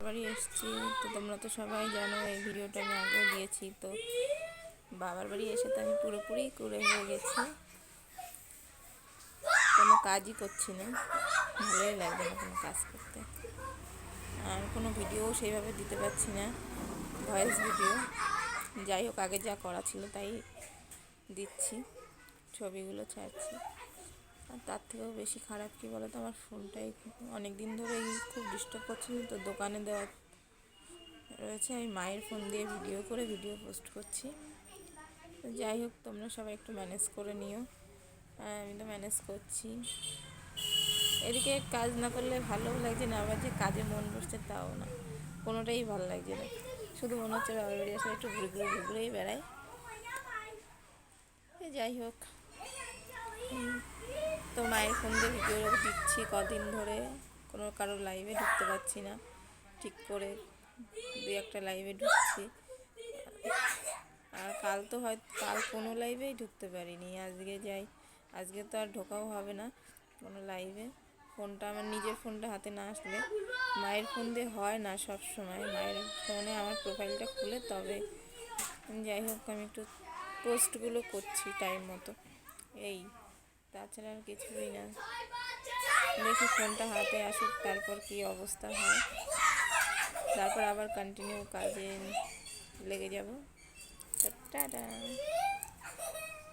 বাড়ি এসেছি। তো তোমরা তো সবাই জানো, এই ভিডিওটা আমি আগেও দিয়েছি। তো বাবার বাড়ি এসে তো আমি পুরোপুরি কুঁড়ে হয়ে গেছি, কোনো কাজই করছি না, ভালোই লাগছে না কোনো কাজ করতে। আর কোনো ভিডিও সেইভাবে দিতে পারছি না, ভয়েস ভিডিও। যাই হোক, আগে যা করা ছিল তাই দিচ্ছি, ছবিগুলো ছাড়ছি। আর তার থেকেও বেশি খারাপ কী বলো তো, আমার ফোনটাই অনেক দিন ধরেই খুব ডিস্টার্ব করছিল। তো দোকানে দেওয়া রয়েছে, আমি মায়ের ফোন দিয়ে ভিডিও করে ভিডিও পোস্ট করছি। তো যাই হোক, তোমরা সবাই একটু ম্যানেজ করে নিও। আমি তো ম্যানেজ করছি। এদিকে কাজ না করলে ভালোও লাগছে না, আবার যে কাজে মন বসছে তাও না, কোনোটাই ভালো লাগছে না। শুধু মনে হচ্ছে বাবার বাড়ি আসলে একটু ঘুরেই বেড়াই। যাই হোক, তো মায়ের ফোন দিয়ে ভিডিও দিচ্ছি কদিন ধরে, কোনো কারোর লাইভে ঢুকতে পারছি না ঠিক করে, দুই একটা লাইভে ঢুকছি। আর কাল কোনো লাইভেই ঢুকতে পারিনি। আজকে তো আর ঢোকাও হবে না কোনো লাইভে। ফোনটা আমার নিজের ফোনটা হাতে না আসলে, মায়ের ফোন দিয়ে হয় না সব সময়। মায়ের ফোনে আমার প্রোফাইলটা খুলে তবে। যাই হোক, আমি একটু পোস্টগুলো করছি টাইম মতো, এই তাছাড়া আর কিছুই না। দেখি ফোনটা হাতে আসুক, তারপর কি অবস্থা হয়, তারপর আবার কন্টিনিউ কাজে লেগে যাব। টাটা।